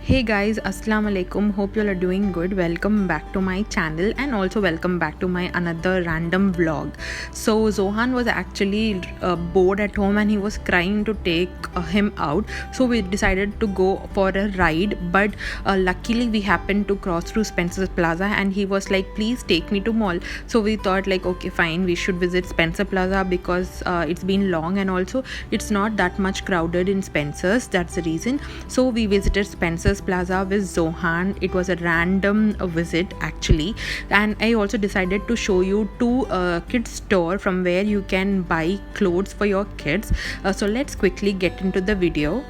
Hey guys, Assalamu alaikum. Hope you all are doing good. Welcome back to my channel and also welcome back to my another random vlog. So Zohan was actually bored at home and he was crying to take him out. So we decided to go for a ride, but luckily we happened to cross through Spencer's Plaza and he was like, please take me to mall. So we thought like, okay fine, we should visit Spencer Plaza because it's been long and also it's not that much crowded in Spencer's. That's the reason. So we visited Spencer's Plaza with Zohan. It was a random visit actually, and I also decided to show you two kids store from where you can buy clothes for your kids. So let's quickly get into the video.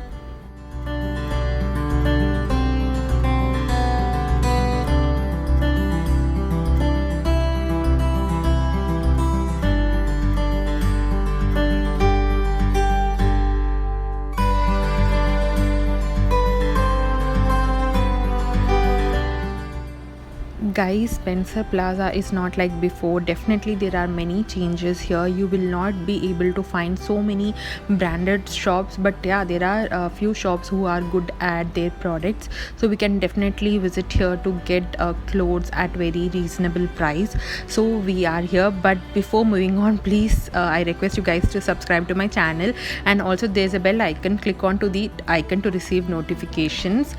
Guys, Spencer Plaza is not like before. Definitely there are many changes here. You will not be able to find so many branded shops, but yeah, there are a few shops who are good at their products, so we can definitely visit here to get clothes at very reasonable price. So we are here, but before moving on, please I request you guys to subscribe to my channel, and also there's a bell icon. Click on to the icon to receive notifications.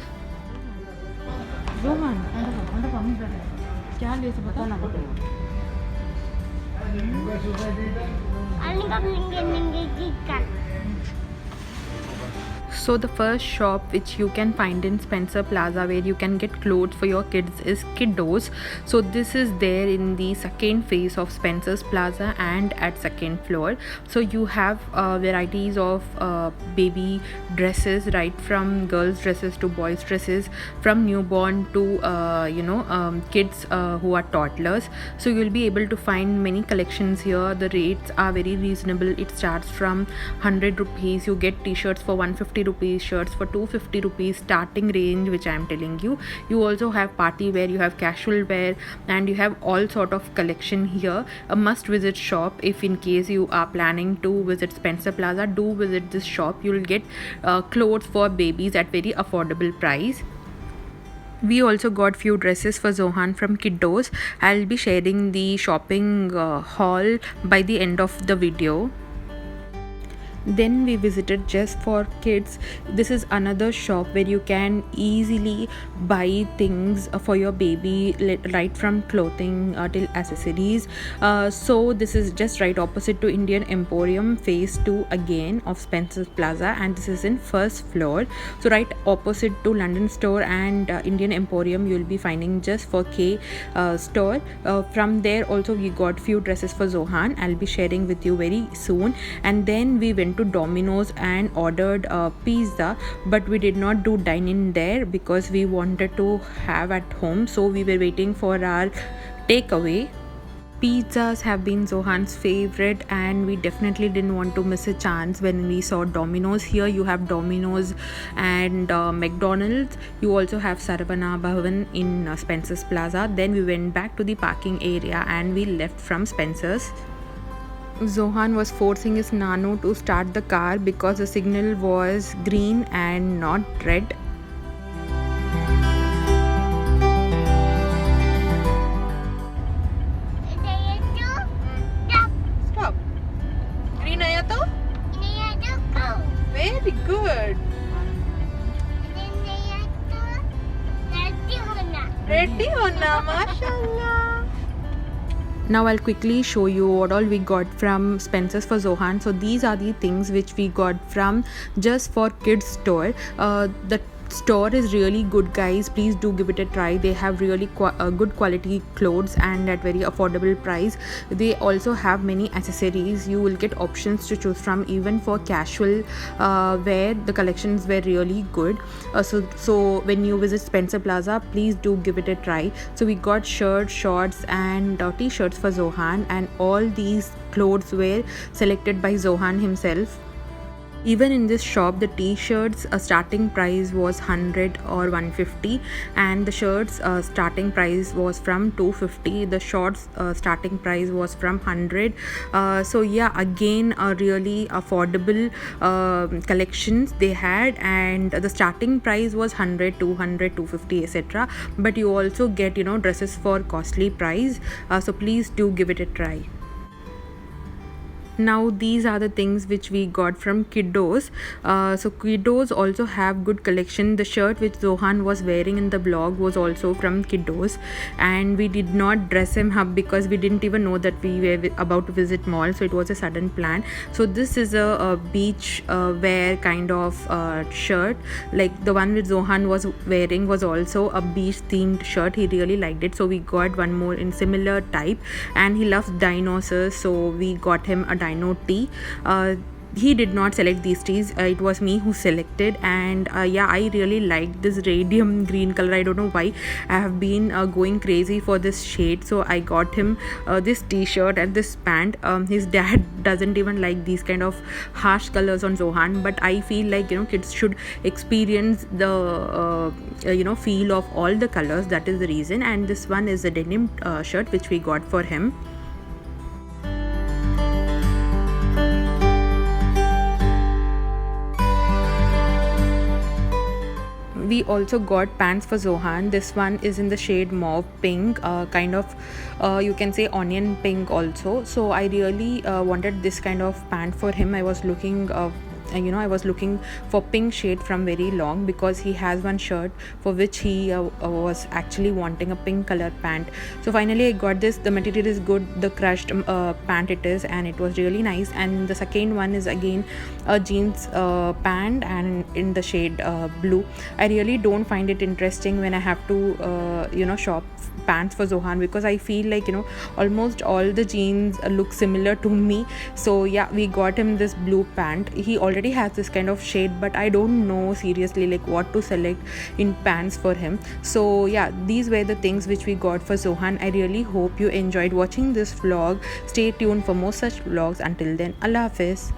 क्या ले से पता ना So the first shop which you can find in Spencer Plaza where you can get clothes for your kids is Kiddos. So this is there in the second phase of Spencer's Plaza and at second floor. So you have varieties of baby dresses, right from girls dresses to boys dresses, from newborn to kids who are toddlers. So you'll be able to find many collections here. The rates are very reasonable. It starts from 100 rupees. You get t-shirts for 150 rupees, shirts for 250 rupees, starting range which I am telling you. You also have party wear, you have casual wear, and you have all sort of collection here. A must visit shop. If in case you are planning to visit Spencer Plaza, do visit this shop. You'll get clothes for babies at very affordable price. We also got few dresses for Zohan from Kiddos. I'll be sharing the shopping haul by the end of the video. Then we visited Just for Kids. This is another shop where you can easily buy things for your baby, right from clothing till accessories. So this is just right opposite to Indian Emporium, phase 2 again of Spencer's Plaza, and this is in first floor. So right opposite to London Store and Indian Emporium, you'll be finding Just for K store. From there also we got few dresses for Zohan. I'll be sharing with you very soon. And then we went to Domino's and ordered pizza, but we did not do dine in there because we wanted to have at home, so we were waiting for our takeaway. Pizzas have been Zohan's favorite, and we definitely didn't want to miss a chance when we saw Domino's. Here you have Domino's and McDonald's. You also have Saravana Bhavan in Spencer's Plaza. Then we went back to the parking area and we left from Spencer's. Zohan was forcing his Nano to start the car because the signal was green and not red. Stop. Green आया तो? Very good. Ready होना, माशाल्लाह. Now I'll quickly show you what all we got from Spencer's for Zohan. So these are the things which we got from Just for Kids store. The store is really good, guys. Please do give it a try. They have really good quality clothes and at very affordable price. They also have many accessories. You will get options to choose from, even for casual wear. The collections were really good. So when you visit Spencer Plaza, please do give it a try. So we got shirts, shorts and t-shirts for Zohan, and all these clothes were selected by Zohan himself. Even in this shop, the t-shirts starting price was 100 or 150, and the shirts starting price was from 250. The shorts starting price was from 100. So yeah, again a really affordable collections they had, and the starting price was 100, 200, 250, etc. But you also get, dresses for costly price. So please do give it a try. Now these are the things which we got from Kiddos. So Kiddos also have good collection. The shirt which Zohan was wearing in the blog was also from Kiddos, and we did not dress him up because we didn't even know that we were about to visit mall, so it was a sudden plan. So this is a beach wear kind of shirt, like the one which Zohan was wearing was also a beach themed shirt. He really liked it, so we got one more in similar type, and he loves dinosaurs, so we got him a dino tee. He did not select these teas, it was me who selected, and yeah, I really liked this radium green color. I don't know why I have been going crazy for this shade, so I got him this t-shirt and this pant. His dad doesn't even like these kind of harsh colors on Zohan, but I feel like, kids should experience the feel of all the colors. That is the reason. And this one is a denim shirt which we got for him. We also got pants for Zohan. This one is in the shade mauve pink, kind of you can say onion pink also. So I really wanted this kind of pant for him. I was looking for pink shade from very long, because he has one shirt for which he was actually wanting a pink color pant. So finally I got this. The material is good, the crushed pant it is, and it was really nice. And the second one is again a jeans pant, and in the shade blue. I really don't find it interesting when I have to shop pants for Zohan, because I feel like almost all the jeans look similar to me. So yeah, we got him this blue pant. He already has this kind of shade, but I don't know seriously like what to select in pants for him. So yeah, these were the things which we got for Zohan. I really hope you enjoyed watching this vlog. Stay tuned for more such vlogs. Until then, Allah Hafiz.